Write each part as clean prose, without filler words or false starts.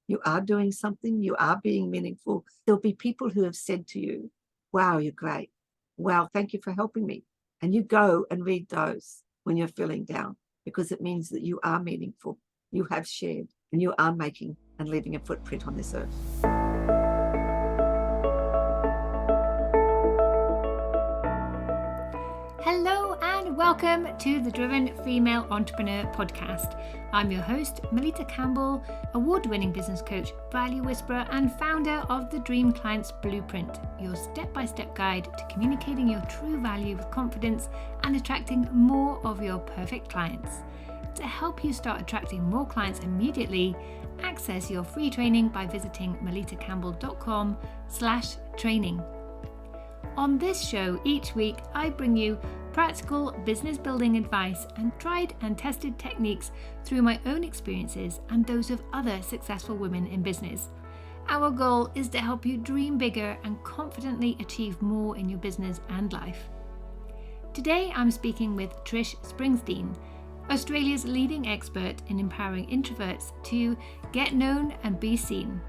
You are doing something. You are being meaningful. There'll be people who have said to you, wow, you're great. Wow, thank you for helping me. And you go and read those when you're feeling down, because it means that you are meaningful. You have shared and you are making and leaving a footprint on this earth. Hello and welcome to the Driven Female Entrepreneur Podcast. I'm your host, Melitta Campbell, award-winning business coach, value whisperer, and founder of the Dream Clients Blueprint, your step-by-step guide to communicating your true value with confidence and attracting more of your perfect clients. To help you start attracting more clients immediately, access your free training by visiting melittacampbell.com/training. On this show, each week, I bring you practical business building advice and tried and tested techniques through my own experiences and those of other successful women in business. Our goal is to help you dream bigger and confidently achieve more in your business and life. Today, I'm speaking with Trish Springsteen, Australia's leading expert in empowering introverts to get known and be seen.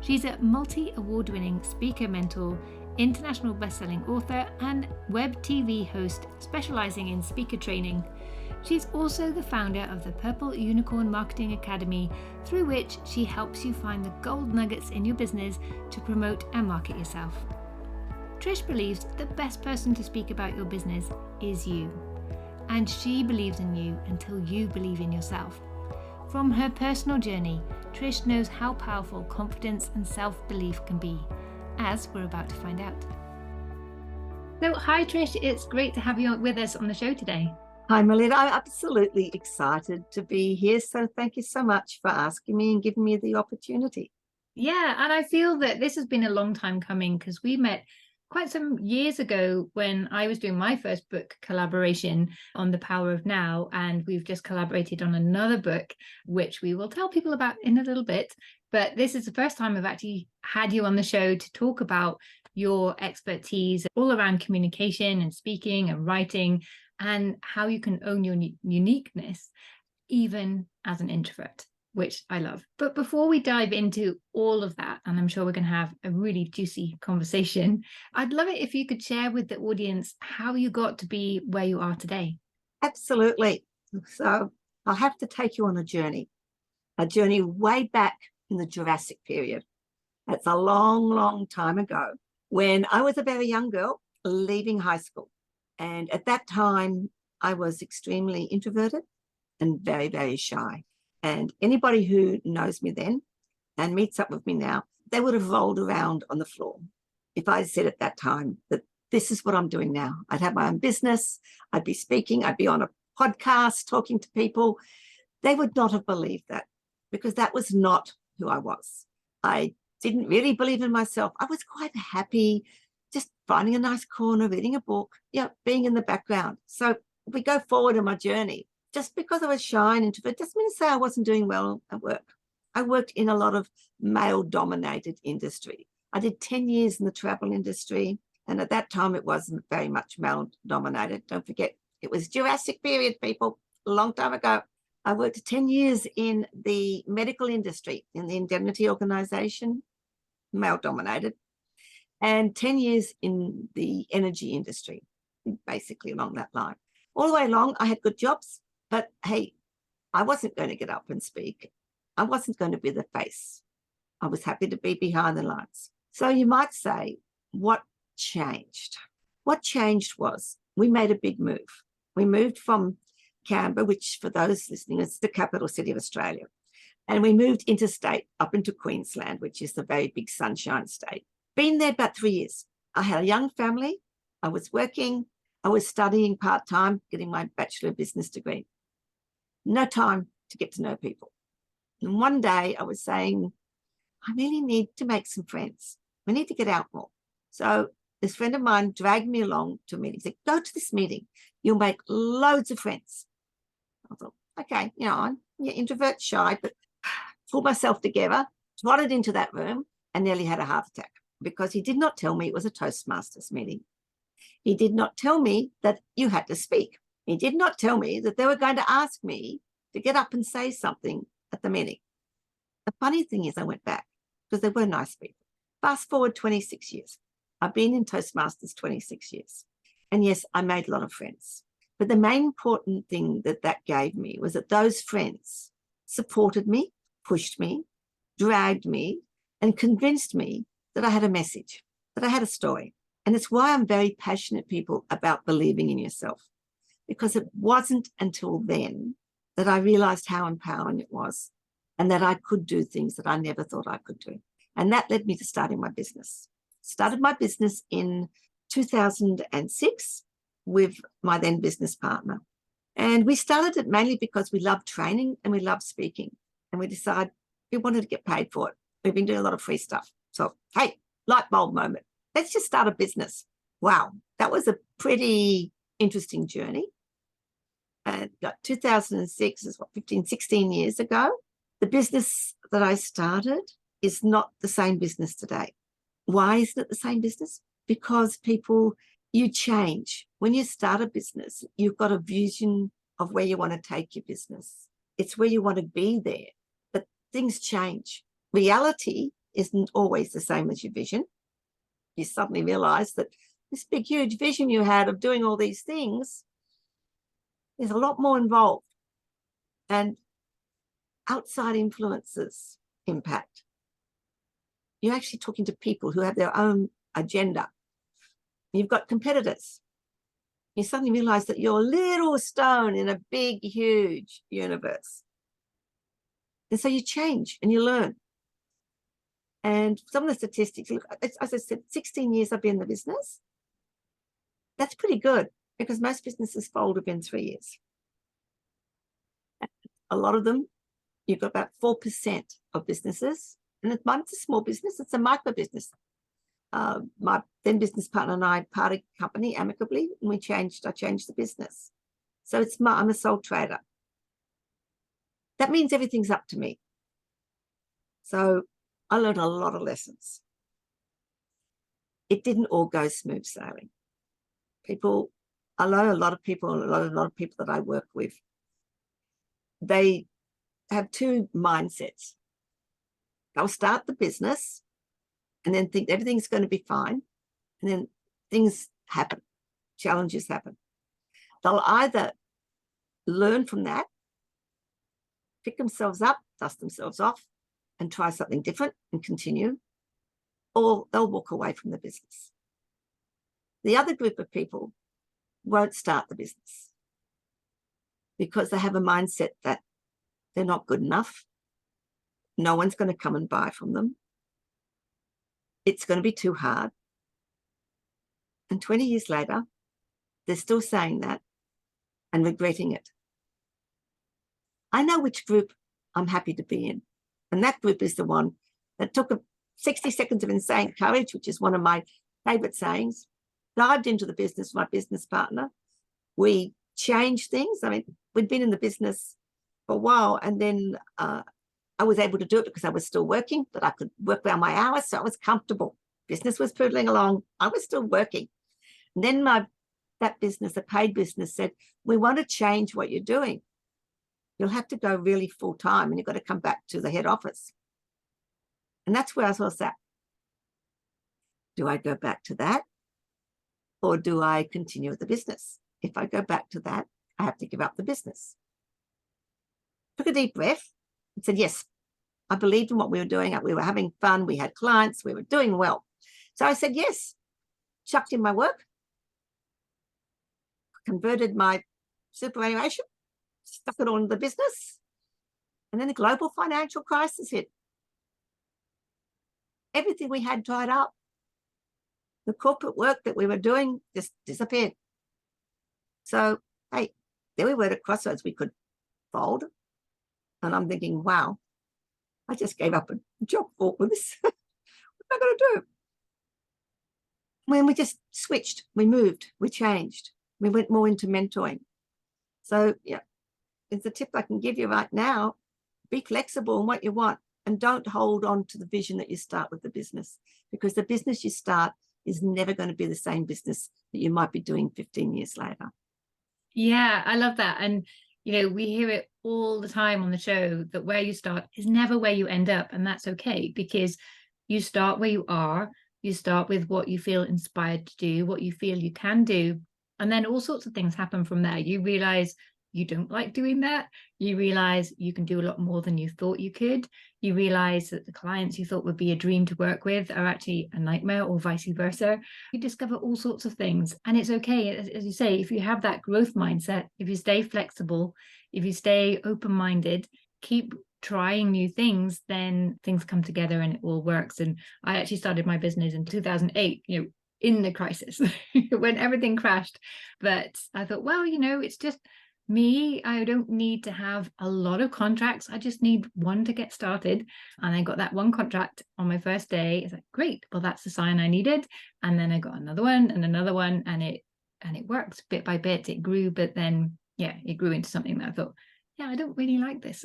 She's a multi-award-winning speaker mentor, international best-selling author, and WebTV host specializing in speaker training. She's also the founder of the Purple Unicorn Marketing Academy, through which she helps you find the gold nuggets in your business to promote and market yourself. Trish believes the best person to speak about your business is you, and she believes in you until you believe in yourself. From her personal journey, Trish knows how powerful confidence and self-belief can be, as we're about to find out. So, hi Trish, it's great to have you with us on the show today. Hi Melitta, I'm absolutely excited to be here. So thank you so much for asking me and giving me the opportunity. Yeah, and I feel that this has been a long time coming because we met quite some years ago when I was doing my first book collaboration on The Power of Now, and we've just collaborated on another book, which we will tell people about in a little bit. But this is the first time I've actually had you on the show to talk about your expertise all around communication and speaking and writing and how you can own your uniqueness, even as an introvert, which I love. But before we dive into all of that, and I'm sure we're going to have a really juicy conversation, I'd love it if you could share with the audience how you got to be where you are today. Absolutely. So I'll have to take you on a journey way back in the Jurassic period. That's a long, long time ago when I was a very young girl leaving high school. And at that time, I was extremely introverted and very, very shy. And anybody who knows me then and meets up with me now, they would have rolled around on the floor if I said at that time that this is what I'm doing now. I'd have my own business. I'd be speaking. I'd be on a podcast talking to people. They would not have believed that because that was not who I was. I didn't really believe in myself. I was quite happy just finding a nice corner, reading a book, being in the background. So if we go forward in my journey, just because I was shy and introvert doesn't mean to say I wasn't doing well at work. I worked in a lot of male-dominated industry. I did 10 years in the travel industry, and at that time it wasn't very much male-dominated. Don't forget, it was Jurassic period, people, a long time ago. I worked 10 years in the medical industry, in the indemnity organization, male-dominated, and 10 years in the energy industry, basically along that line. All the way along, I had good jobs, but hey, I wasn't going to get up and speak. I wasn't going to be the face. I was happy to be behind the lines. So you might say, what changed? What changed was we made a big move. We moved from Campbell, which for those listening is the capital city of Australia. And we moved interstate up into Queensland, which is the very big sunshine state. Been there about 3 years. I had a young family. I was working. I was studying part-time, getting my Bachelor of Business degree. No time to get to know people. And one day I was saying, I really need to make some friends. We need to get out more. So this friend of mine dragged me along to a meeting. He said, go to this meeting. You'll make loads of friends. I thought, okay, I'm introvert, shy, but pulled myself together, trotted into that room and nearly had a heart attack because he did not tell me it was a Toastmasters meeting. He did not tell me that you had to speak. He did not tell me that they were going to ask me to get up and say something at the meeting. The funny thing is I went back because they were nice people. Fast forward 26 years. I've been in Toastmasters 26 years. And yes, I made a lot of friends. But the main important thing that gave me was that those friends supported me, pushed me, dragged me, and convinced me that I had a message, that I had a story. And it's why I'm very passionate, people, about believing in yourself. Because it wasn't until then that I realized how empowering it was and that I could do things that I never thought I could do. And that led me to starting my business. Started my business in 2006 with my then business partner. And we started it mainly because we loved training and we loved speaking. And we decided we wanted to get paid for it. We've been doing a lot of free stuff. So, hey, light bulb moment. Let's just start a business. Wow, that was a pretty interesting journey. And 2006 is 15, 16 years ago. The business that I started is not the same business today. Why isn't it the same business? Because people, you change. When you start a business, you've got a vision of where you want to take your business. It's where you want to be there, but things change. Reality isn't always the same as your vision. You suddenly realize that this big, huge vision you had of doing all these things, there's a lot more involved. And outside influences impact. You're actually talking to people who have their own agenda. You've got competitors. You suddenly realize that you're a little stone in a big, huge universe. And so you change and you learn. And some of the statistics, look, as I said, 16 years I've been in the business. That's pretty good because most businesses fold within 3 years. A lot of them, you've got about 4% of businesses, and it's a small business, it's a micro business. My then business partner and I parted company amicably, and I changed the business. So I'm a sole trader. That means everything's up to me. So I learned a lot of lessons. It didn't all go smooth sailing. I know a lot of people that I work with, they have two mindsets. They'll start the business and then think everything's going to be fine. And then things happen, challenges happen. They'll either learn from that, pick themselves up, dust themselves off, and try something different and continue, or they'll walk away from the business. The other group of people won't start the business because they have a mindset that they're not good enough. No one's going to come and buy from them. It's going to be too hard. And 20 years later, they're still saying that and regretting it. I know which group I'm happy to be in. And that group is the one that took 60 seconds of insane courage, which is one of my favorite sayings, dived into the business with my business partner. We changed things. I mean, we'd been in the business for a while, and then I was able to do it because I was still working, but I could work around my hours, so I was comfortable. Business was poodling along. I was still working. And then that business, the paid business, said, we want to change what you're doing. You'll have to go really full time and you've got to come back to the head office. And that's where I was at. Do I go back to that? Or do I continue with the business? If I go back to that, I have to give up the business. Took a deep breath and said, yes, I believed in what we were doing. We were having fun. We had clients. We were doing well. So I said, yes, chucked in my work, converted my superannuation, stuck it all in the business. And then the global financial crisis hit. Everything we had dried up. The corporate work that we were doing just disappeared. So, hey, there we were at a crossroads. We could fold. And I'm thinking, wow, I just gave up a job for this. What am I going to do? When we just switched, we moved, we changed. We went more into mentoring. So, yeah, it's a tip I can give you right now. Be flexible in what you want and don't hold on to the vision that you start with the business, because the business you start is never going to be the same business that you might be doing 15 years later. Yeah, I love that. And We hear it all the time on the show that where you start is never where you end up. And that's okay, because you start where you are. You start with what you feel inspired to do, what you feel you can do. And then all sorts of things happen from there. You realize you don't like doing that. You realize you can do a lot more than you thought you could. You realize that the clients you thought would be a dream to work with are actually a nightmare, or vice versa. You discover all sorts of things. And it's okay, as you say, if you have that growth mindset, if you stay flexible, if you stay open-minded, keep trying new things, then things come together and it all works. And I actually started my business in 2008, in the crisis when everything crashed. But I thought, well, it's just me. I don't need to have a lot of contracts. I just need one to get started. And I got that one contract on my first day. It's like, great. Well, that's the sign I needed. And then I got another one and another one, and it worked bit by bit. It grew, but then, it grew into something that I thought, I don't really like this.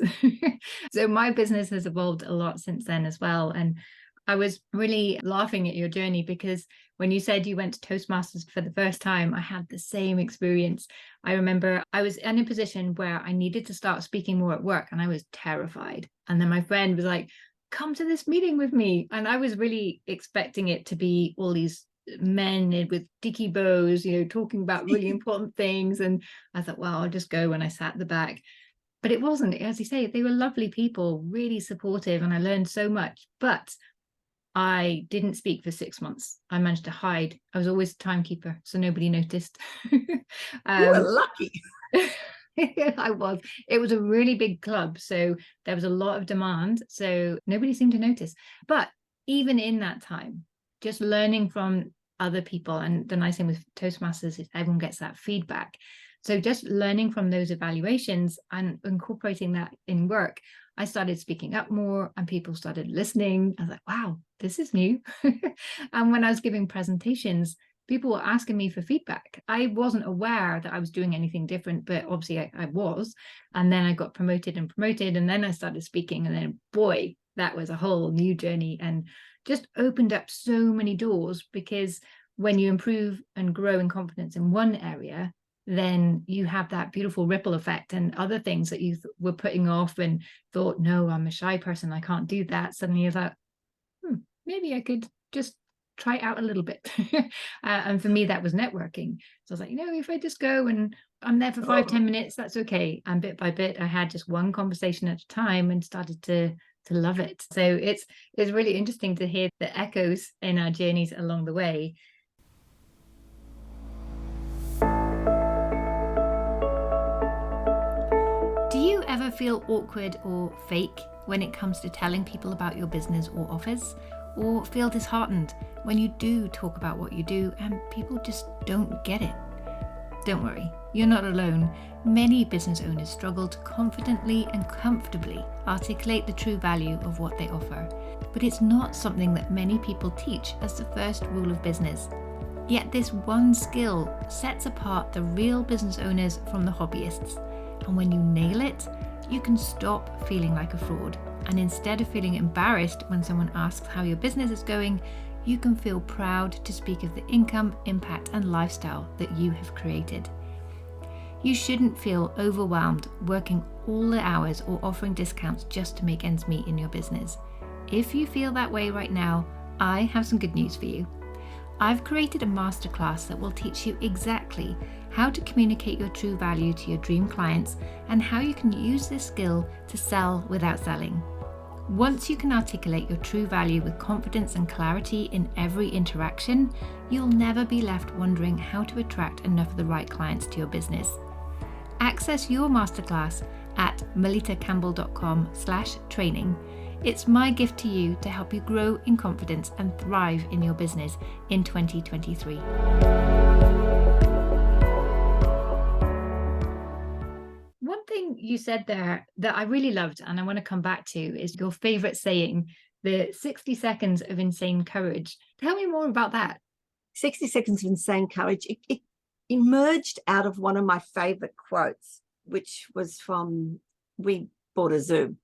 So my business has evolved a lot since then as well. And I was really laughing at your journey, because when you said you went to Toastmasters for the first time, I had the same experience. I remember I was in a position where I needed to start speaking more at work, and I was terrified. And then my friend was like, come to this meeting with me. And I was really expecting it to be all these men with dicky bows, talking about really important things. And I thought, well, I'll just go when I sat at the back. But it wasn't. As you say, they were lovely people, really supportive, and I learned so much. But I didn't speak for 6 months. I managed to hide. I was always a timekeeper, so nobody noticed. You were lucky. I was. It was a really big club, so there was a lot of demand, so nobody seemed to notice. But even in that time, just learning from other people, and the nice thing with Toastmasters is everyone gets that feedback. So just learning from those evaluations and incorporating that in work, I started speaking up more and people started listening. I was like, wow, this is new. And when I was giving presentations, people were asking me for feedback. I wasn't aware that I was doing anything different, but obviously I was. And then I got promoted, and then I started speaking. And then, boy, that was a whole new journey, and just opened up so many doors, because when you improve and grow in confidence in one area, then you have that beautiful ripple effect, and other things that you were putting off and thought, no, I'm a shy person, I can't do that. Suddenly you're like, maybe I could just try it out a little bit. And for me, that was networking. So I was like, if I just go and I'm there for 5-10 minutes, that's okay. And bit by bit, I had just one conversation at a time and started to love it. So it's really interesting to hear the echoes in our journeys along the way. Do you ever feel awkward or fake when it comes to telling people about your business or offers? Or feel disheartened when you do talk about what you do and people just don't get it? Don't worry, you're not alone. Many business owners struggle to confidently and comfortably articulate the true value of what they offer. But it's not something that many people teach as the first rule of business. Yet this one skill sets apart the real business owners from the hobbyists. And when you nail it, you can stop feeling like a fraud. And instead of feeling embarrassed when someone asks how your business is going, you can feel proud to speak of the income, impact, and lifestyle that you have created. You shouldn't feel overwhelmed working all the hours or offering discounts just to make ends meet in your business. If you feel that way right now, I have some good news for you. I've created a masterclass that will teach you exactly how to communicate your true value to your dream clients and how you can use this skill to sell without selling. Once you can articulate your true value with confidence and clarity in every interaction, you'll never be left wondering how to attract enough of the right clients to your business. Access your masterclass at melittacampbell.com/training. It's my gift to you to help you grow in confidence and thrive in your business in 2023. One thing you said there that I really loved and I want to come back to is your favorite saying, the 60 seconds of insane courage. Tell me more about that. 60 seconds of insane courage. It emerged out of one of my favorite quotes, which was from We Bought a Zoo.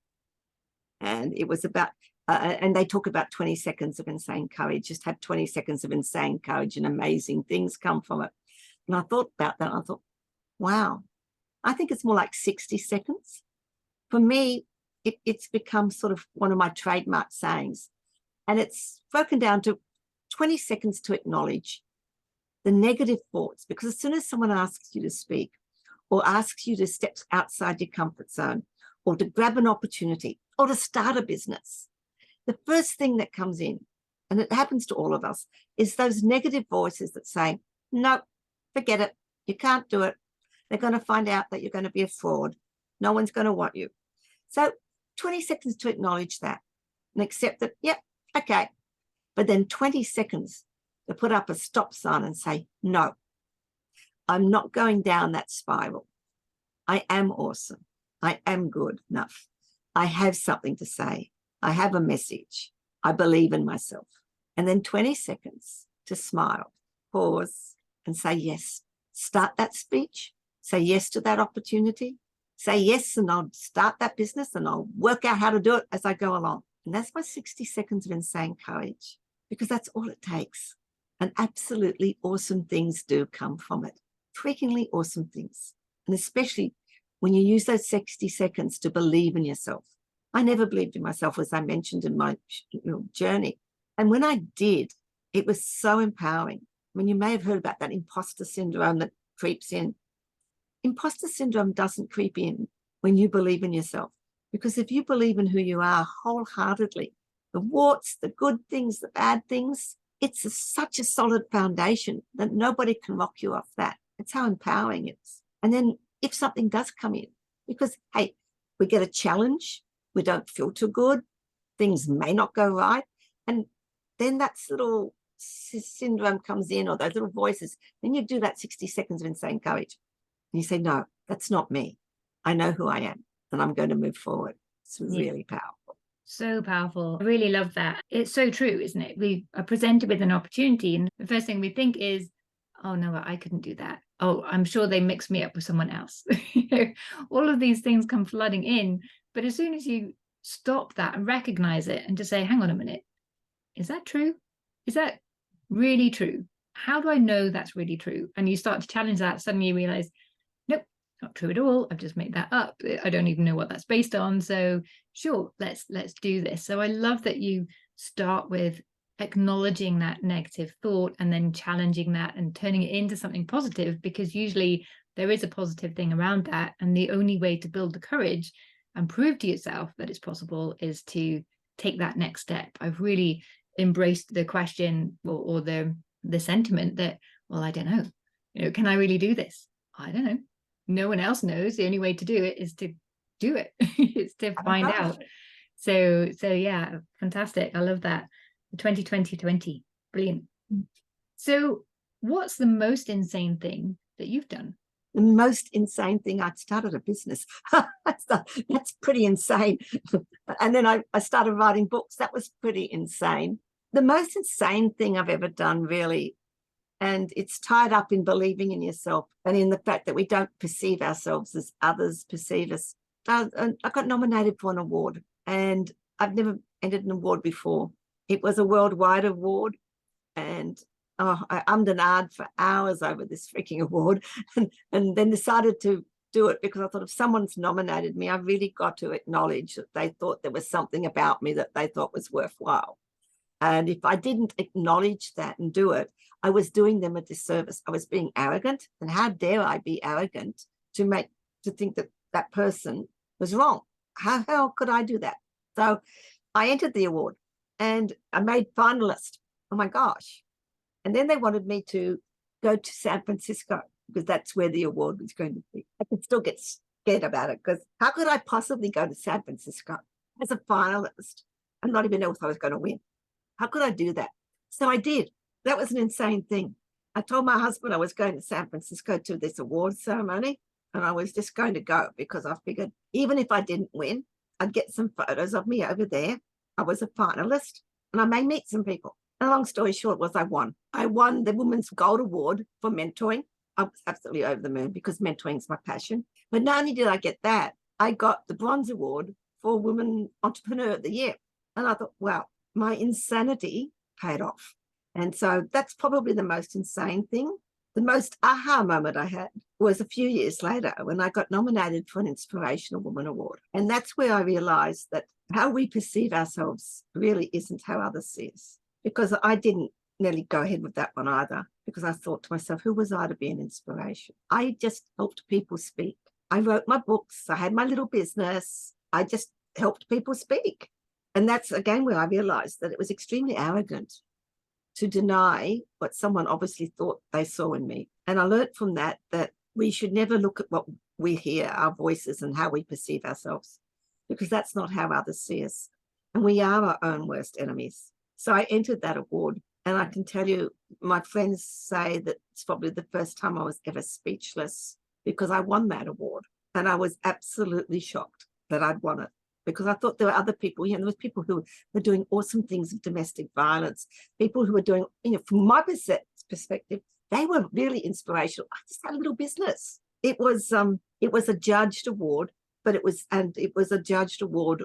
And it was about, and they talk about 20 seconds of insane courage. Just have 20 seconds of insane courage and amazing things come from it. And I thought about that. I thought, wow, I think it's more like 60 seconds. For me, it's become sort of one of my trademark sayings. And it's broken down to 20 seconds to acknowledge the negative thoughts, because as soon as someone asks you to speak or asks you to step outside your comfort zone or to grab an opportunity or to start a business, the first thing that comes in, and it happens to all of us, is those negative voices that say, no, forget it. You can't do it. They're going to find out that you're going to be a fraud. No one's going to want you. So 20 seconds to acknowledge that and accept that, yep, okay. But then 20 seconds to put up a stop sign and say, no, I'm not going down that spiral. I am awesome. I am good enough. I have something to say. I have a message. I believe in myself. And then 20 seconds to smile, pause, and say yes. Start that speech. Say yes to that opportunity. Say yes, and I'll start that business and I'll work out how to do it as I go along. And that's my 60 seconds of insane courage, because that's all it takes. And absolutely awesome things do come from it. Freakingly awesome things. And especially when you use those 60 seconds to believe in yourself. I never believed in myself, as I mentioned in my journey. And when I did, it was so empowering. I mean, you may have heard about that imposter syndrome that creeps in. Imposter syndrome doesn't creep in when you believe in yourself. Because if you believe in who you are wholeheartedly, the warts, the good things, the bad things, it's such a solid foundation that nobody can rock you off that. It's how empowering it is. And then if something does come in, because, hey, we get a challenge, we don't feel too good, things may not go right, and then that little syndrome comes in, or those little voices, then you do that 60 seconds of insane courage. And you say, no, that's not me. I know who I am, and I'm going to move forward. It's really powerful. So powerful. I really love that. It's so true, isn't it? We are presented with an opportunity, and the first thing we think is, oh no, I couldn't do that. Oh, I'm sure they mixed me up with someone else. All of these things come flooding in. But as soon as you stop that and recognize it and just say, hang on a minute, is that true? Is that really true? How do I know that's really true? And you start to challenge that, suddenly you realize, nope, not true at all. I've just made that up. I don't even know what that's based on. So sure, let's do this. So I love that you start with acknowledging that negative thought and then challenging that and turning it into something positive, because usually there is a positive thing around that. And the only way to build the courage and prove to yourself that it's possible is to take that next step. I've really embraced the question or the sentiment that, well, I don't know, can I really do this? I don't know. No one else knows. The only way to do it is to do it. It's to find out. So yeah, fantastic. I love that. 2020, brilliant. So what's the most insane thing that you've done? The most insane thing, I started a business. That's pretty insane. And then I started writing books. That was pretty insane. The most insane thing I've ever done, really, and it's tied up in believing in yourself and in the fact that we don't perceive ourselves as others perceive us. I got nominated for an award, and I've never entered an award before. It was a worldwide award, and I ummed and ahed for hours over this freaking award, and then decided to do it because I thought if someone's nominated me, I really got to acknowledge that they thought there was something about me that they thought was worthwhile. And if I didn't acknowledge that and do it, I was doing them a disservice. I was being arrogant, and how dare I be arrogant to think that that person was wrong? How could I do that? So I entered the award and I made finalist. Oh my gosh. And then they wanted me to go to San Francisco because that's where the award was going to be. I could still get scared about it because how could I possibly go to San Francisco as a finalist and not even know if I was going to win? How could I do that? So I did. That was an insane thing. I told my husband I was going to San Francisco to this award ceremony, and I was just going to go because I figured even if I didn't win, I'd get some photos of me over there. I was a finalist and I may meet some people. And long story short was I won. I won the Women's Gold Award for mentoring. I was absolutely over the moon because mentoring is my passion. But not only did I get that, I got the Bronze Award for Women Entrepreneur of the Year. And I thought, wow, my insanity paid off. And so that's probably the most insane thing. The most aha moment I had was a few years later when I got nominated for an Inspirational Woman Award. And that's where I realized that how we perceive ourselves really isn't how others see us. Because I didn't nearly go ahead with that one either, because I thought to myself, who was I to be an inspiration? I just helped people speak. I wrote my books. I had my little business. I just helped people speak. And that's, again, where I realized that it was extremely arrogant to deny what someone obviously thought they saw in me. And I learned from that we should never look at what we hear, our voices, and how we perceive ourselves, because that's not how others see us. And we are our own worst enemies. So I entered that award, and I can tell you, my friends say that it's probably the first time I was ever speechless, because I won that award. And I was absolutely shocked that I'd won it, because I thought there were other people, there was people who were doing awesome things of domestic violence, people who were doing, from my perspective, they were really inspirational. I just had a little business. It was a judged award, but it was a judged award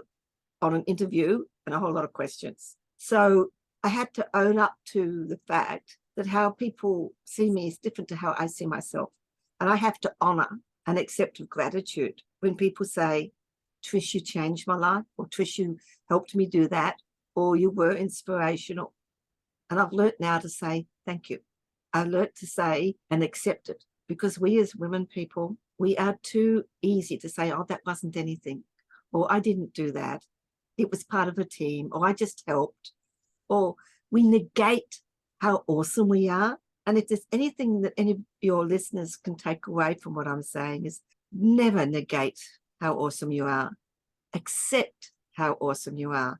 on an interview and a whole lot of questions. So I had to own up to the fact that how people see me is different to how I see myself. And I have to honor and accept with gratitude when people say, Trish, you changed my life, or Trish, you helped me do that, or you were inspirational. And I've learnt now to say thank you. I learnt to say and accept it, because we as women people, we are too easy to say, oh, that wasn't anything, or I didn't do that. It was part of a team, or I just helped, or we negate how awesome we are. And if there's anything that any of your listeners can take away from what I'm saying, is never negate how awesome you are. Accept how awesome you are,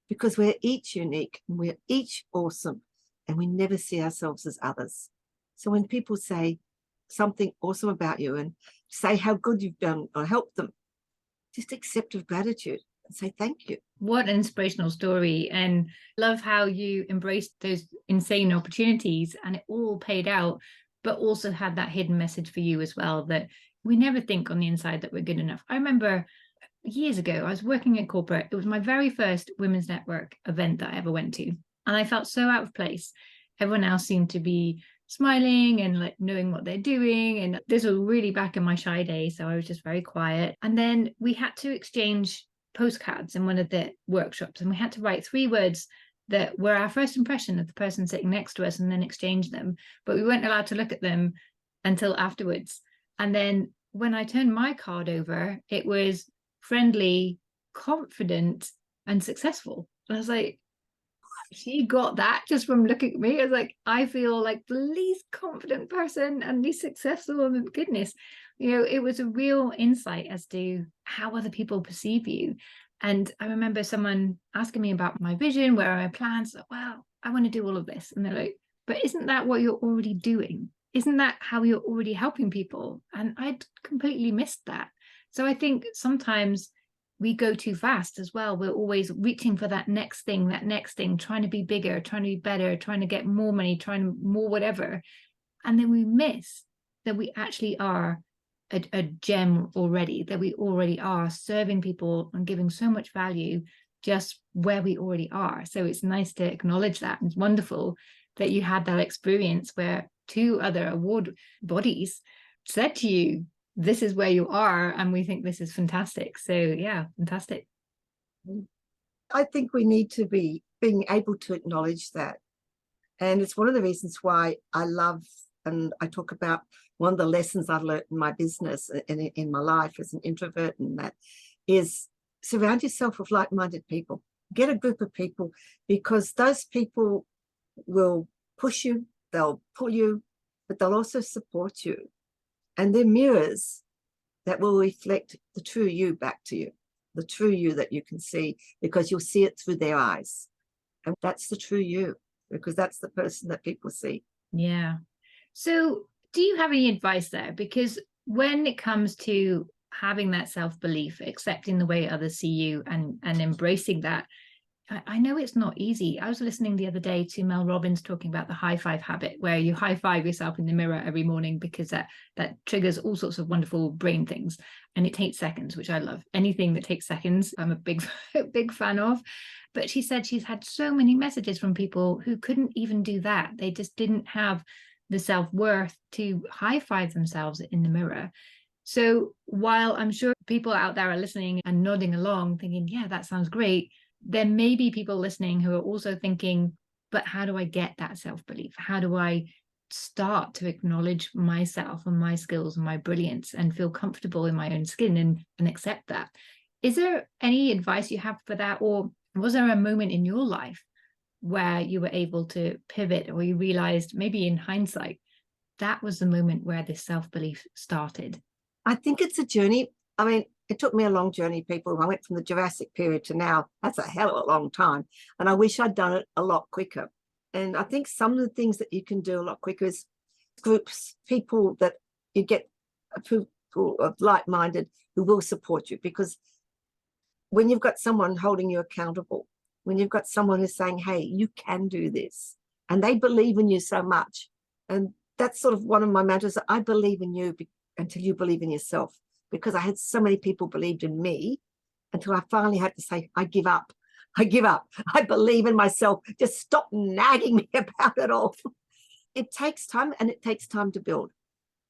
because we're each unique and we're each awesome, and we never see ourselves as others. So when people say something awesome about you and say how good you've done or helped them, just accept with gratitude and say thank you. What an inspirational story, and love how you embraced those insane opportunities and it all paid out, but also had that hidden message for you as well, that we never think on the inside that we're good enough. I remember years ago, I was working at corporate. It was my very first Women's Network event that I ever went to. And I felt so out of place. Everyone else seemed to be smiling and like knowing what they're doing. And this was really back in my shy days. So I was just very quiet. And then we had to exchange postcards in one of the workshops. And we had to write 3 words that were our first impression of the person sitting next to us and then exchange them. But we weren't allowed to look at them until afterwards. And then when I turned my card over, it was friendly, confident, and successful. And I was like, she got that just from looking at me. I was like, I feel like the least confident person and least successful. And goodness, it was a real insight as to how other people perceive you. And I remember someone asking me about my vision, where are my plans? Well, I want to do all of this. And they're like, but isn't that what you're already doing? Isn't that how you're already helping people? And I'd completely missed that. So I think sometimes we go too fast as well. We're always reaching for that next thing, trying to be bigger, trying to be better, trying to get more money, trying to more whatever. And then we miss that we actually are a gem already, that we already are serving people and giving so much value just where we already are. So it's nice to acknowledge that. It's wonderful that you had that experience where 2 other award bodies said to you, this is where you are, and we think this is fantastic. So yeah, fantastic. I think we need to be being able to acknowledge that. And it's one of the reasons why I love, and I talk about one of the lessons I've learned in my business and in my life as an introvert, and that is surround yourself with like-minded people. Get a group of people, because those people will push you, they'll pull you, but they'll also support you. And they're mirrors that will reflect the true you back to you, the true you that you can see, because you'll see it through their eyes. And that's the true you, because that's the person that people see. Yeah. So do you have any advice there? Because when it comes to having that self-belief, accepting the way others see you and embracing that, I know it's not easy. I was listening the other day to Mel Robbins talking about the high five habit, where you high five yourself in the mirror every morning, because that triggers all sorts of wonderful brain things. And it takes seconds, which I love. Anything that takes seconds, I'm a big fan of. But she said she's had so many messages from people who couldn't even do that. They just didn't have the self-worth to high-five themselves in the mirror. So while I'm sure people out there are listening and nodding along thinking, yeah, that sounds great, there may be people listening who are also thinking, but how do I get that self-belief? How do I start to acknowledge myself and my skills and my brilliance and feel comfortable in my own skin and accept that? Is there any advice you have for that? Or was there a moment in your life where you were able to pivot, or you realized, maybe in hindsight, that was the moment where this self-belief started? I think it's a journey. I mean, it took me a long journey, people. I went from the Jurassic period to now. That's a hell of a long time. And I wish I'd done it a lot quicker. And I think some of the things that you can do a lot quicker is groups, people that you get, people of like-minded who will support you. Because when you've got someone holding you accountable, when you've got someone who's saying, hey, you can do this, and they believe in you so much. And that's sort of one of my mantras, I believe in you until you believe in yourself, because I had so many people believed in me until I finally had to say, I give up. I give up. I believe in myself. Just stop nagging me about it all. It takes time, and it takes time to build.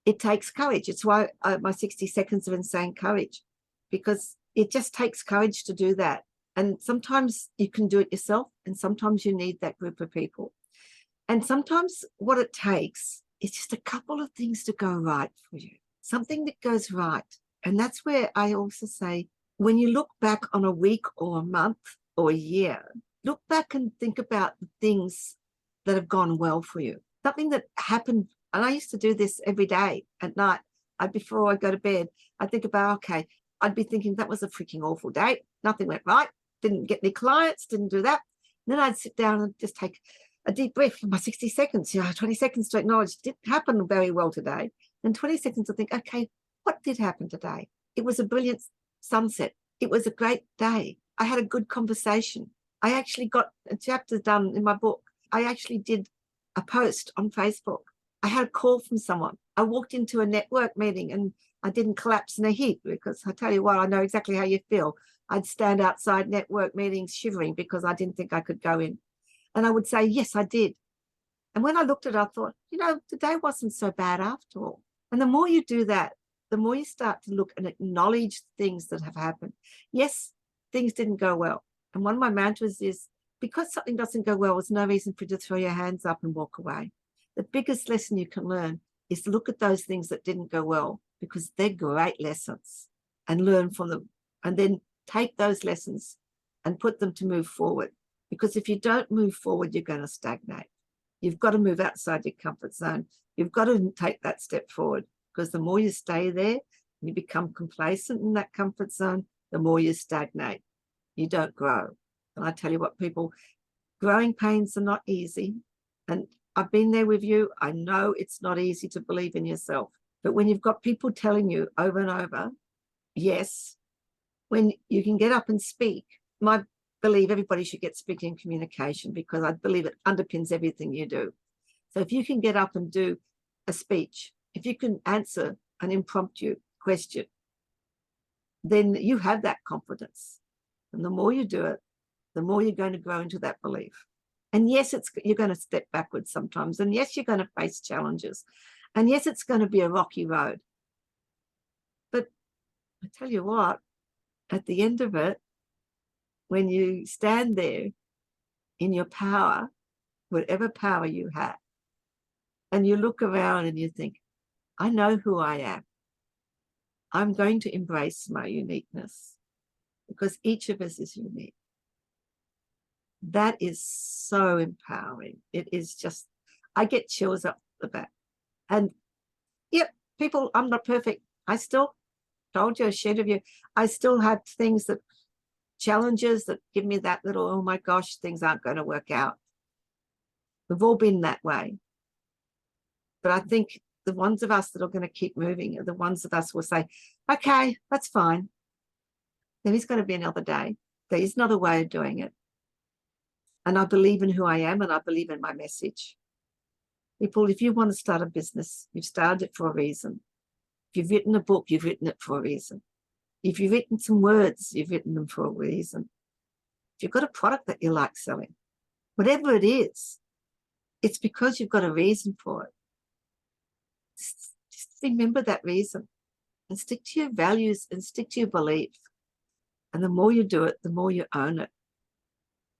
It takes courage. It's why my 60 seconds of insane courage, because it just takes courage to do that. And sometimes you can do it yourself, and sometimes you need that group of people. And sometimes what it takes is just a couple of things to go right for you, something that goes right. And that's where I also say, when you look back on a week or a month or a year, look back and think about the things that have gone well for you, something that happened. And I used to do this every day at night. Before I go to bed, I'd think about, okay, I'd be thinking that was a freaking awful day. Nothing went right. Didn't get any clients, didn't do that. And then I'd sit down and just take a deep breath for my 60 seconds, 20 seconds to acknowledge it didn't happen very well today. And 20 seconds to think, okay, what did happen today? It was a brilliant sunset. It was a great day. I had a good conversation. I actually got a chapter done in my book. I actually did a post on Facebook. I had a call from someone. I walked into a network meeting and I didn't collapse in a heap, because I tell you what, I know exactly how you feel. I'd stand outside network meetings shivering because I didn't think I could go in. And I would say, yes, I did. And when I looked at it, I thought, the day wasn't so bad after all. And the more you do that, the more you start to look and acknowledge things that have happened. Yes, things didn't go well. And one of my mantras is, because something doesn't go well, there's no reason for you to throw your hands up and walk away. The biggest lesson you can learn is to look at those things that didn't go well, because they're great lessons, and learn from them. And then take those lessons and put them to move forward. Because if you don't move forward, you're going to stagnate. You've got to move outside your comfort zone. You've got to take that step forward, because the more you stay there and you become complacent in that comfort zone, the more you stagnate. You don't grow. And I tell you what, people, growing pains are not easy. And I've been there with you. I know it's not easy to believe in yourself. But when you've got people telling you over and over, yes, when you can get up and speak, I believe everybody should get speaking and communication, because I believe it underpins everything you do. So if you can get up and do a speech, if you can answer an impromptu question, then you have that confidence. And the more you do it, the more you're going to grow into that belief. And yes, you're going to step backwards sometimes. And yes, you're going to face challenges. And yes, it's going to be a rocky road. But I tell you what, at the end of it, when you stand there in your power, whatever power you have, and you look around and you think, I know who I am. I'm going to embrace my uniqueness, because each of us is unique. That is so empowering. It is just, I get chills up the back. And yep, people, I'm not perfect. I still told you, I shared with you, I still have things that, challenges that give me that little, oh my gosh, things aren't going to work out. We've all been that way. But I think the ones of us that are going to keep moving are the ones of us who will say, okay, that's fine. There is going to be another day. There is another way of doing it. And I believe in who I am, and I believe in my message. People, if you want to start a business, you've started it for a reason. If you've written a book, you've written it for a reason. If you've written some words, you've written them for a reason. If you've got a product that you like selling, whatever it is, it's because you've got a reason for it. Just remember that reason and stick to your values and stick to your beliefs. And the more you do it, the more you own it.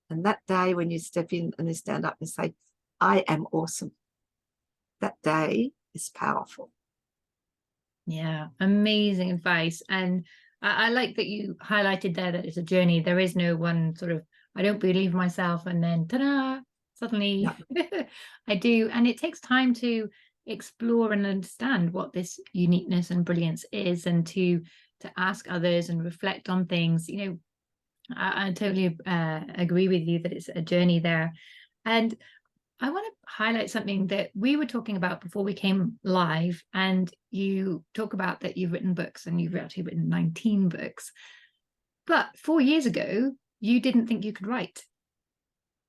And that day when you step in and you stand up and say, I am awesome, that day is powerful. Yeah, amazing advice. And I like that you highlighted there that it's a journey. There is no one sort of, I don't believe myself and then ta-da, suddenly I do. And it takes time to explore and understand what this uniqueness and brilliance is, and to ask others and reflect on things. You know, I totally agree with you that it's a journey there. And I want to highlight something that we were talking about before we came live, and you talk about that you've written books, and you've actually written 19 books. But 4 years ago, you didn't think you could write.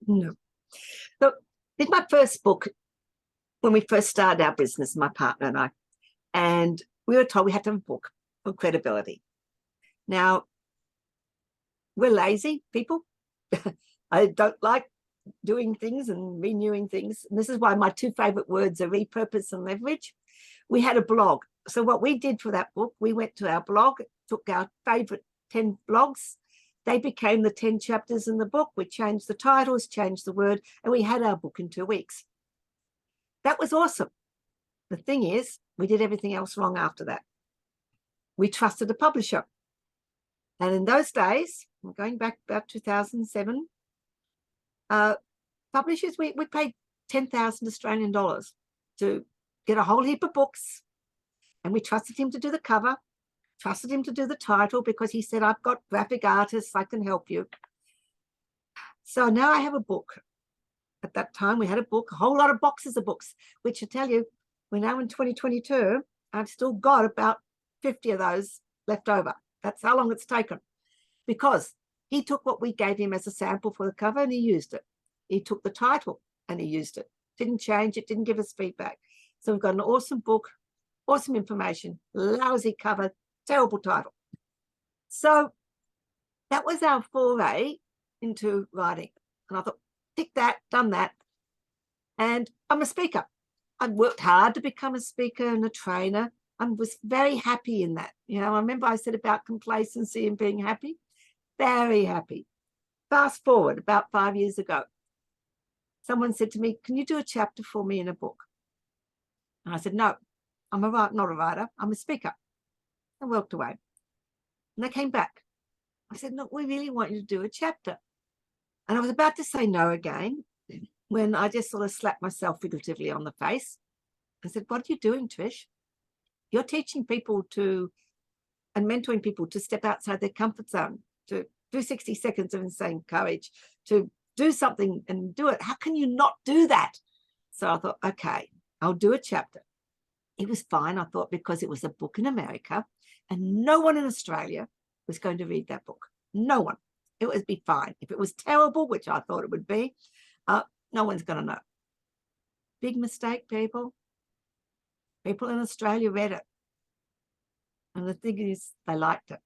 No. So it's my first book when we first started our business, my partner and I, and we were told we had to have a book for credibility. Now, we're lazy people. I don't like doing things and renewing things. And this is why my two favorite words are repurpose and leverage. We had a blog. So what we did for that book, we went to our blog, took our favorite 10 blogs. They became the 10 chapters in the book. We changed the titles, changed the word, and we had our book in 2 weeks. That was awesome. The thing is, we did everything else wrong after that. We trusted a publisher. And in those days, going back about 2007, publishers, we paid 10,000 Australian dollars to get a whole heap of books, and we trusted him to do the cover, trusted him to do the title, because he said, I've got graphic artists, I can help you. So now I have a book. At that time, we had a book, a whole lot of boxes of books, which I tell you, we're now in 2022, I've still got about 50 of those left over. That's how long it's taken, because he took what we gave him as a sample for the cover and he used it. He took the title and he used it. Didn't change it, didn't give us feedback. So we've got an awesome book, awesome information, lousy cover, terrible title. So that was our foray into writing. And I thought, tick that, done that. And I'm a speaker. I worked hard to become a speaker and a trainer. I was very happy in that. You know, I remember I said about complacency and being happy. Very happy. Fast forward about 5 years ago, someone said to me, can you do a chapter for me in a book? And I said, no, I'm not a writer, I'm a speaker. I walked away. And they came back. I said, no, we really want you to do a chapter. And I was about to say no again when I just sort of slapped myself figuratively on the face. I said, what are you doing, Trish? You're teaching people and mentoring people to step outside their comfort zone, to do 60 seconds of insane courage, to do something and do it. How can you not do that? So I thought, okay, I'll do a chapter. It was fine, I thought, because it was a book in America and no one in Australia was going to read that book. No one. It would be fine. If it was terrible, which I thought it would be, no one's going to know. Big mistake, people. People in Australia read it. And the thing is, they liked it.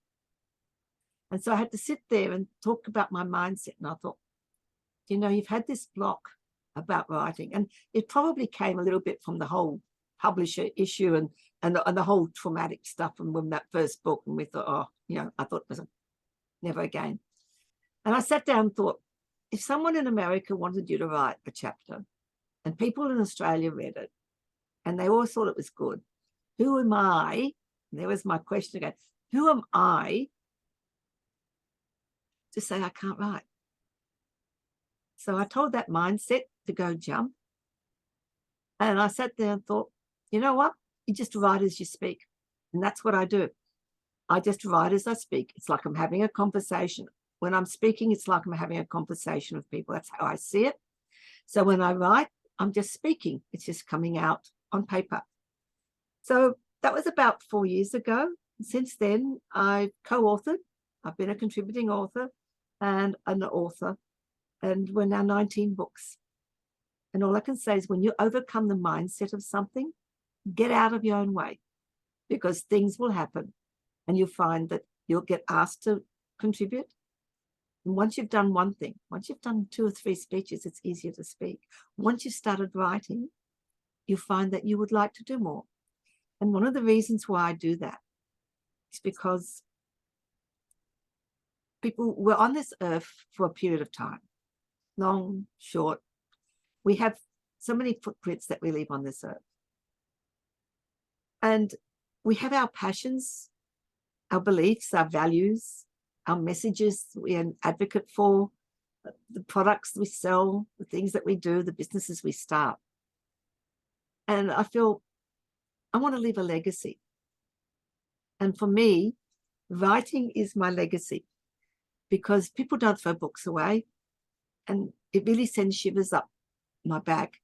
And so I had to sit there and talk about my mindset. And I thought, you know, you've had this block about writing. And it probably came a little bit from the whole publisher issue and the whole traumatic stuff from when that first book. And we thought, oh, you know, I thought it was never again. And I sat down and thought, if someone in America wanted you to write a chapter and people in Australia read it and they all thought it was good, who am I? And there was my question again. Who am I to say I can't write? So I told that mindset to go jump. And I sat there and thought, you know what? You just write as you speak. And that's what I do. I just write as I speak. It's like I'm having a conversation. When I'm speaking, it's like I'm having a conversation with people. That's how I see it. So when I write, I'm just speaking. It's just coming out on paper. So that was about 4 years ago. Since then, I've co-authored. I've been a contributing author and an author. And we're now 19 books. And all I can say is when you overcome the mindset of something, get out of your own way, because things will happen and you'll find that you'll get asked to contribute. And once you've done one thing, once you've done 2 or 3 speeches, it's easier to speak. Once you've started writing, you find that you would like to do more. And one of the reasons why I do that is because people were on this earth for a period of time, long, short. We have so many footprints that we leave on this earth. And we have our passions, our beliefs, our values, our messages we're an advocate for, the products we sell, the things that we do, the businesses we start. And I feel I want to leave a legacy. And for me, writing is my legacy, because people don't throw books away. And it really sends shivers up my back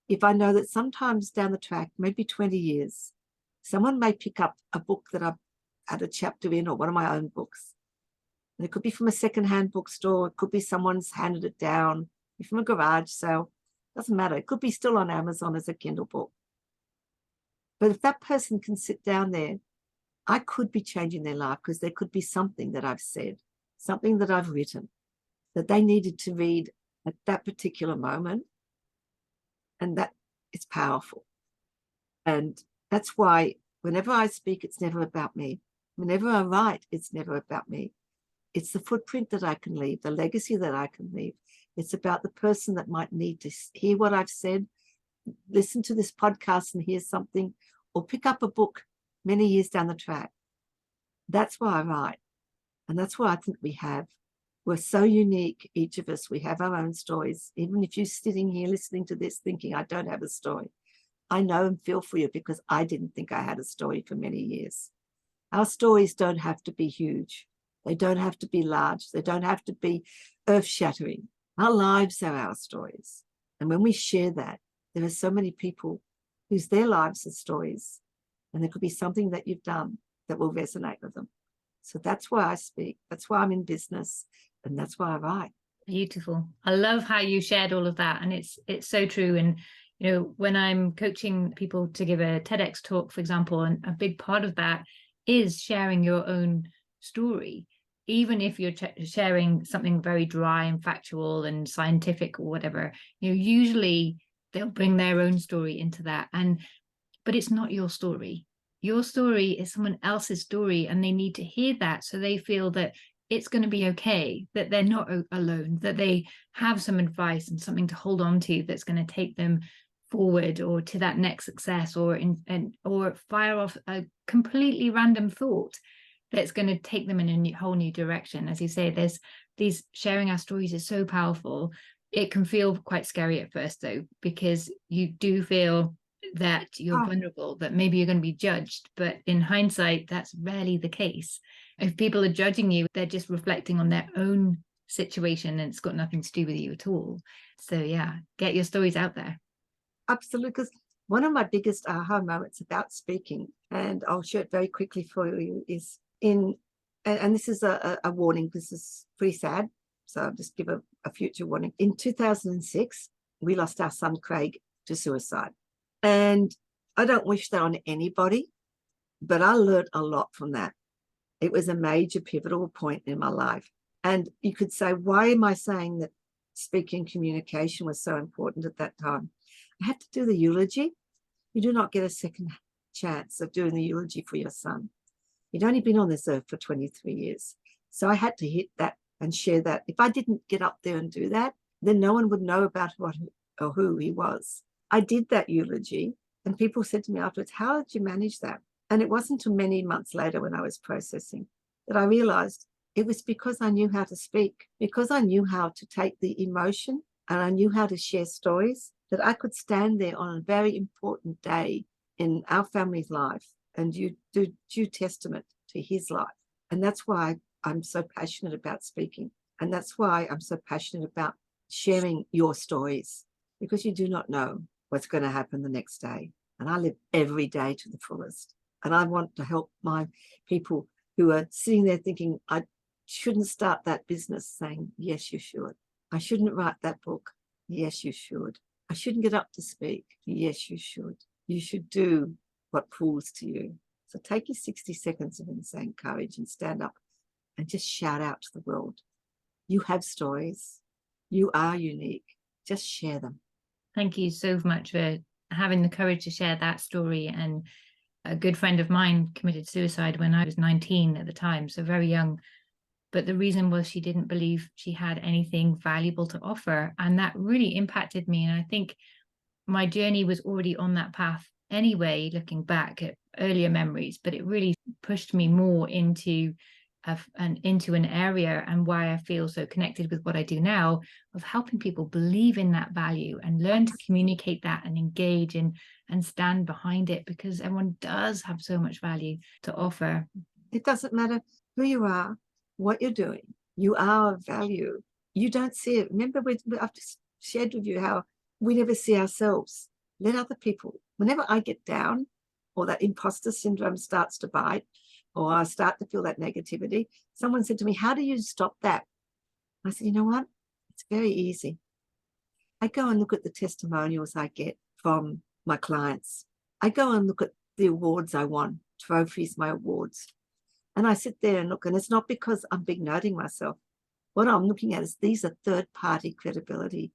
if I know that sometimes down the track, maybe 20 years, someone may pick up a book that I've had a chapter in, or one of my own books. And it could be from a secondhand bookstore. It could be someone's handed it down, from a garage sale. Doesn't matter. It could be still on Amazon as a Kindle book. But if that person can sit down there, I could be changing their life, because there could be something that I've said, something that I've written, that they needed to read at that particular moment. And that is powerful. And that's why whenever I speak, it's never about me. Whenever I write, it's never about me. It's the footprint that I can leave, the legacy that I can leave. It's about the person that might need to hear what I've said, listen to this podcast and hear something, or pick up a book many years down the track. That's why I write. And that's why I think we're so unique, each of us. We have our own stories. Even if you're sitting here listening to this thinking, I don't have a story, I know and feel for you, because I didn't think I had a story for many years. Our stories don't have to be huge. They don't have to be large. They don't have to be earth-shattering. Our lives are our stories. And when we share that, there are so many people whose their lives are stories. And there could be something that you've done that will resonate with them. So that's why I speak. That's why I'm in business. And that's why I write. Beautiful. I love how you shared all of that. And it's so true. And, you know, when I'm coaching people to give a TEDx talk, for example, and a big part of that is sharing your own story. Even if you're sharing something very dry and factual and scientific or whatever, you know, usually they'll bring their own story into that. But it's not your story. Your story is someone else's story, and they need to hear that so they feel that it's going to be okay, that they're not alone, that they have some advice and something to hold on to that's going to take them forward, or to that next success, or fire off a completely random thought that's going to take them in a whole new direction. As you say, there's these sharing our stories is so powerful. It can feel quite scary at first, though, because you do feel that you're vulnerable, that maybe you're going to be judged. But in hindsight, that's rarely the case. If people are judging you, they're just reflecting on their own situation, and it's got nothing to do with you at all. So yeah, get your stories out there. Absolutely. Because one of my biggest aha moments about speaking, and I'll share it very quickly for you, is and this is a warning. This is pretty sad. So I'll just give a future warning. In 2006, we lost our son, Craig, to suicide. And I don't wish that on anybody, but I learned a lot from that. It was a major pivotal point in my life. And you could say, why am I saying that speaking communication was so important at that time? I had to do the eulogy. You do not get a second chance of doing the eulogy for your son. He'd only been on this earth for 23 years. So I had to hit that and share that. If I didn't get up there and do that, then no one would know about what or who he was. I did that eulogy, and people said to me afterwards, how did you manage that? And it wasn't until many months later, when I was processing, that I realized it was because I knew how to speak, because I knew how to take the emotion, and I knew how to share stories, that I could stand there on a very important day in our family's life and you do due testament to his life. And that's why I'm so passionate about speaking. And that's why I'm so passionate about sharing your stories, because you do not know what's going to happen the next day. And I live every day to the fullest. And I want to help my people who are sitting there thinking, I shouldn't start that business, saying, yes, you should. I shouldn't write that book. Yes, you should. I shouldn't get up to speak. Yes, you should. You should do what pulls to you. So take your 60 seconds of insane courage and stand up and just shout out to the world. You have stories. You are unique. Just share them. Thank you so much for having the courage to share that story. And A good friend of mine committed suicide when I was 19 at the time, so very young. But the reason was she didn't believe she had anything valuable to offer. And that really impacted me. And I think my journey was already on that path anyway, looking back at earlier memories, but it really pushed me more into an area, and why I feel so connected with what I do now, of helping people believe in that value and learn to communicate that and engage and stand behind it, because everyone does have so much value to offer. It doesn't matter who you are, what you're doing, you are of value. You don't see it. Remember, I've just shared with you how we never see ourselves. Let other people, whenever I get down or that imposter syndrome starts to bite, or I start to feel that negativity, someone said to me, how do you stop that? I said, you know what? It's very easy. I go and look at the testimonials I get from my clients. I go and look at the awards I won, trophies, my awards. And I sit there and look, and it's not because I'm big noting myself. What I'm looking at is these are third-party credibility.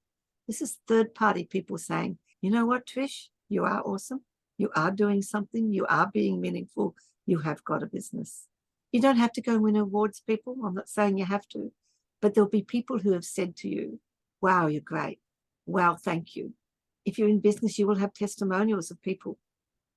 This is third-party people saying, you know what, Trish, you are awesome. You are doing something. You are being meaningful. You have got a business. You don't have to go win awards, people. I'm not saying you have to, but there'll be people who have said to you, wow, you're great. Wow, thank you. If you're in business, you will have testimonials of people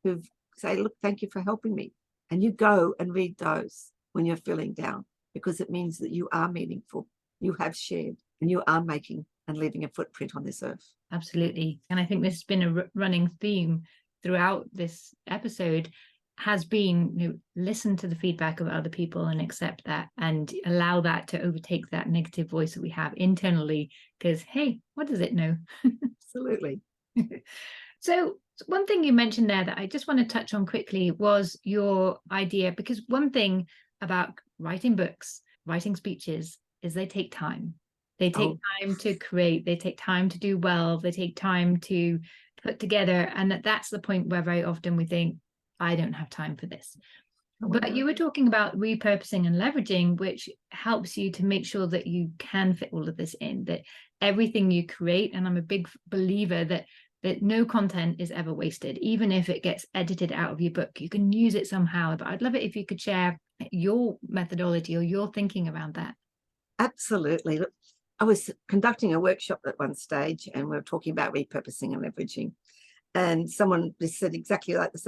who say, look, thank you for helping me. And you go and read those when you're feeling down, because it means that you are meaningful. You have shared, and you are making and leaving a footprint on this earth. Absolutely. And I think this has been a running theme throughout this episode, has been, listen to the feedback of other people and accept that, and allow that to overtake that negative voice that we have internally, because, hey, what does it know? Absolutely. So one thing you mentioned there that I just want to touch on quickly was your idea, because one thing about writing books, writing speeches, is they take time. They take time to create, they take time to do well, they take time to put together. And that's the point where very often we think, I don't have time for this. But you were talking about repurposing and leveraging, which helps you to make sure that you can fit all of this in, that everything you create, and I'm a big believer that no content is ever wasted, even if it gets edited out of your book, you can use it somehow. But I'd love it if you could share your methodology or your thinking around that. Absolutely. Look, I was conducting a workshop at one stage, and we were talking about repurposing and leveraging. And someone just said exactly like this,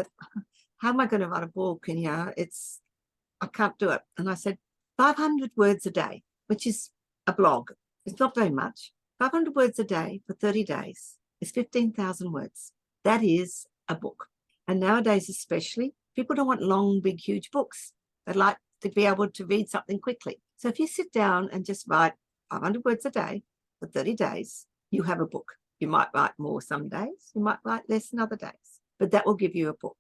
how am I going to write a book? And I can't do it. And I said, 500 words a day, which is a blog. It's not very much. 500 words a day for 30 days is 15,000 words. That is a book. And nowadays, especially, people don't want long, big, huge books. They like to be able to read something quickly. So if you sit down and just write 500 words a day for 30 days, you have a book. You might write more some days, you might write less in other days, but that will give you a book.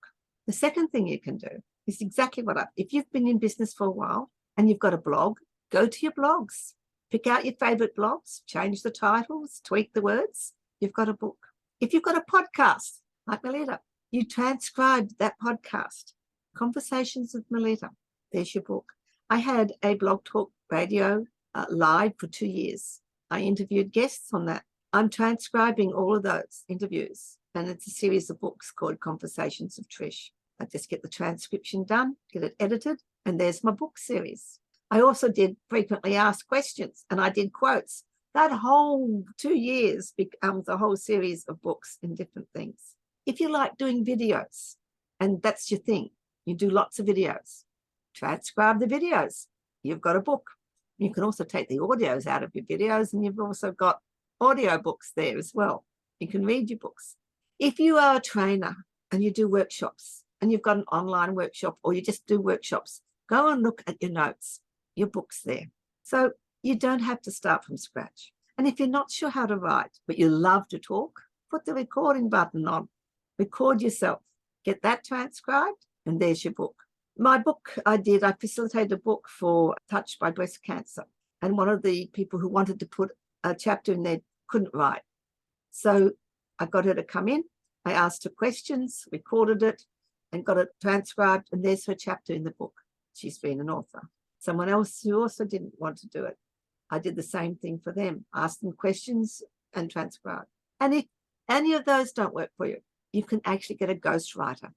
The second thing you can do is exactly if you've been in business for a while and you've got a blog, go to your blogs, pick out your favorite blogs, change the titles, tweak the words, you've got a book. If you've got a podcast like Melitta, you transcribe that podcast, Conversations with Melitta, there's your book. I had a blog talk radio live for 2 years. I interviewed guests on that. I'm transcribing all of those interviews, and it's a series of books called Conversations of Trish. I just get the transcription done, get it edited, and there's my book series. I also did frequently asked questions, and I did quotes. That whole 2 years becomes a whole series of books in different things. If you like doing videos, and that's your thing, you do lots of videos, transcribe the videos, you've got a book. You can also take the audios out of your videos, and you've also got audio books there as well. You can read your books. If you are a trainer and you do workshops, and you've got an online workshop, or you just do workshops, go and look at your notes, your book's there. So you don't have to start from scratch. And if you're not sure how to write, but you love to talk, put the recording button on, record yourself, get that transcribed, and there's your book. My book I facilitated a book for Touched by Breast Cancer. And one of the people who wanted to put a chapter in there couldn't write. So I got her to come in. I asked her questions, recorded it, and got it transcribed. And there's her chapter in the book. She's been an author. Someone else who also didn't want to do it, I did the same thing for them. Asked them questions and transcribed. And if any of those don't work for you, you can actually get a ghostwriter.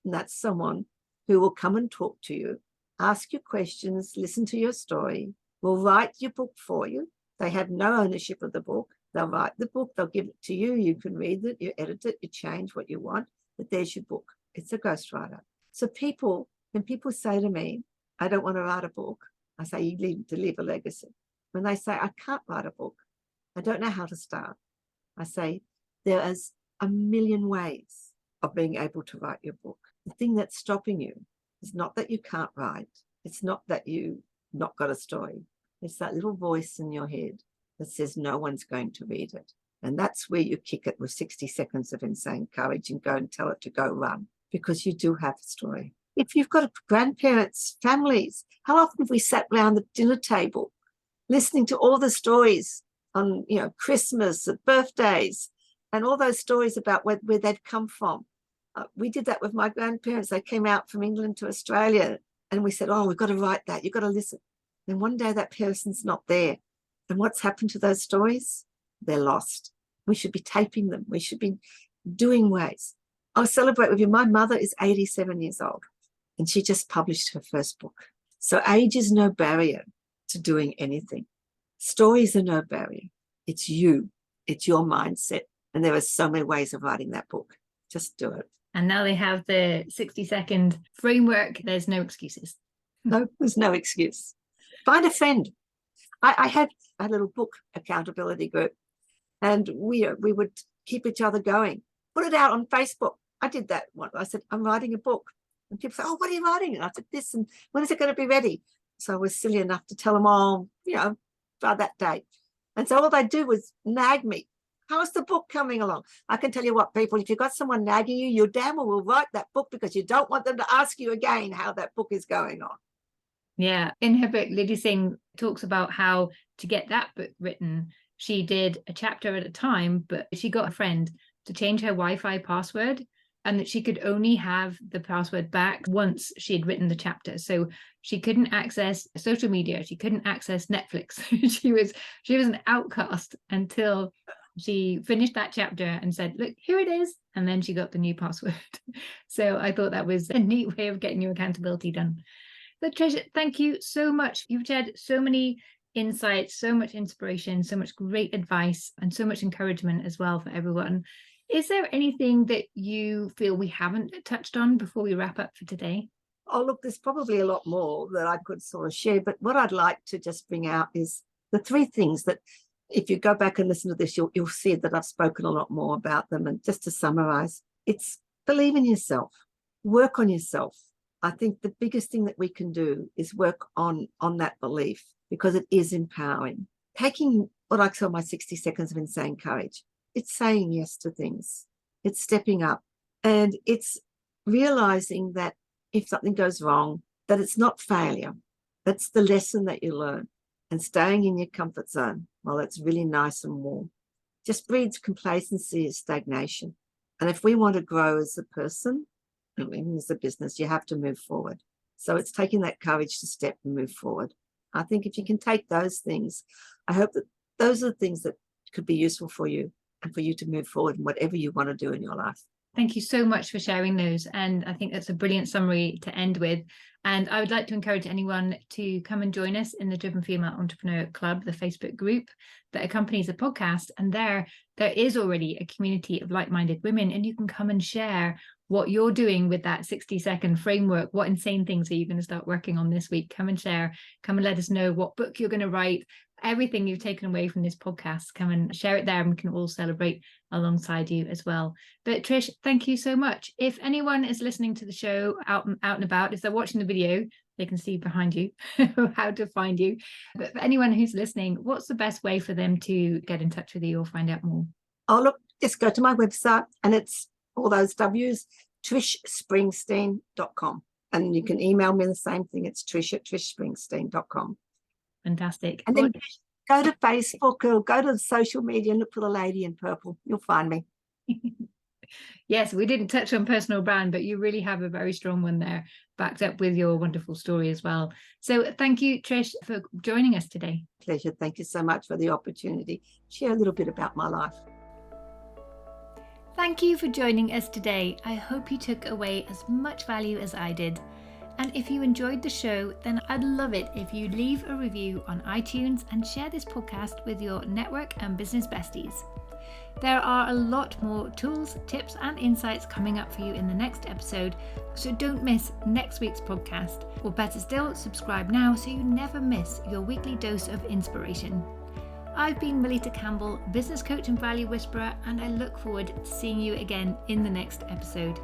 And that's someone who will come and talk to you, ask you questions, listen to your story, will write your book for you. They have no ownership of the book. They'll write the book, they'll give it to you, you can read it, you edit it, you change what you want, but there's your book. It's a ghostwriter. So when people say to me, I don't want to write a book, I say, you need to leave a legacy. When they say, I can't write a book, I don't know how to start, I say, there is a million ways of being able to write your book. The thing that's stopping you is not that you can't write. It's not that you not got a story. It's that little voice in your head that says no one's going to read it. And that's where you kick it with 60 seconds of insane courage and go and tell it to go run, because you do have a story. If you've got grandparents, families, how often have we sat around the dinner table listening to all the stories on, Christmas, at birthdays, and all those stories about where they've come from. We did that with my grandparents. They came out from England to Australia, and we said, oh, we've got to write that. You've got to listen. And one day that person's not there. And what's happened to those stories? They're lost. We should be taping them. We should be doing ways. I'll celebrate with you. My mother is 87 years old, and she just published her first book. So age is no barrier to doing anything. Stories are no barrier. It's you. It's your mindset. And there are so many ways of writing that book. Just do it. And now they have the 60-second framework. There's no excuses. No, there's no excuse. Find a friend. I had a little book accountability group, and we would keep each other going. Put it out on Facebook. I did that one. I said, I'm writing a book. And people say, oh, what are you writing? And I said, this, and when is it going to be ready? So I was silly enough to tell them all, by that date. And so all they do was nag me. How's the book coming along? I can tell you what, people, if you've got someone nagging you, you damn well will write that book, because you don't want them to ask you again how that book is going on. Yeah. In her book, Lady Singh talks about how to get that book written, she did a chapter at a time, but she got a friend to change her Wi-Fi password, and that she could only have the password back once she had written the chapter. So she couldn't access social media. She couldn't access Netflix. she was an outcast until she finished that chapter and said, look, here it is. And then she got the new password. So I thought that was a neat way of getting your accountability done. But Trish, thank you so much. You've shared so many insights, so much inspiration, so much great advice, and so much encouragement as well for everyone. Is there anything that you feel we haven't touched on before we wrap up for today? Oh, look, there's probably a lot more that I could sort of share, but what I'd like to just bring out is the three things that, if you go back and listen to this, you'll see that I've spoken a lot more about them. And just to summarize, it's believe in yourself, work on yourself. I think the biggest thing that we can do is work on that belief, because it is empowering. Taking what I call my 60 seconds of insane courage, it's saying yes to things. It's stepping up, and it's realizing that if something goes wrong, that it's not failure. That's the lesson that you learn. And staying in your comfort zone while it's really nice and warm just breeds complacency and stagnation. And if we want to grow as a person, and even as a business, you have to move forward. So it's taking that courage to step and move forward. I think if you can take those things, I hope that those are the things that could be useful for you and for you to move forward in whatever you want to do in your life. Thank you so much for sharing those. And I think that's a brilliant summary to end with. And I would like to encourage anyone to come and join us in the Driven Female Entrepreneur Club, the Facebook group that accompanies the podcast. And there is already a community of like-minded women, and you can come and share what you're doing with that 60-second framework. What insane things are you going to start working on this week? Come and share, come and let us know what book you're going to write, everything you've taken away from this podcast. Come and share it there, and we can all celebrate alongside you as well. But Trish, thank you so much. If anyone is listening to the show out and about, if they're watching the video, they can see behind you how to find you. But for anyone who's listening, what's the best way for them to get in touch with you or find out more? Oh, look, just go to my website, and it's all those W's, trishspringsteen.com. And you can email me the same thing. It's trish@trishspringsteen.com. Fantastic. And then go to Facebook or go to social media and look for the lady in purple. You'll find me. Yes, we didn't touch on personal brand, but you really have a very strong one there, backed up with your wonderful story as well. So thank you, Trish, for joining us today. Pleasure. Thank you so much for the opportunity to share a little bit about my life. Thank Thank you for joining us today. I hope you took away as much value as I did. And if you enjoyed the show, then I'd love it if you leave a review on iTunes and share this podcast with your network and business besties. There are a lot more tools, tips, and insights coming up for you in the next episode, so don't miss next week's podcast. Or better still, subscribe now so you never miss your weekly dose of inspiration. I've been Melitta Campbell, business coach and value whisperer, and I look forward to seeing you again in the next episode.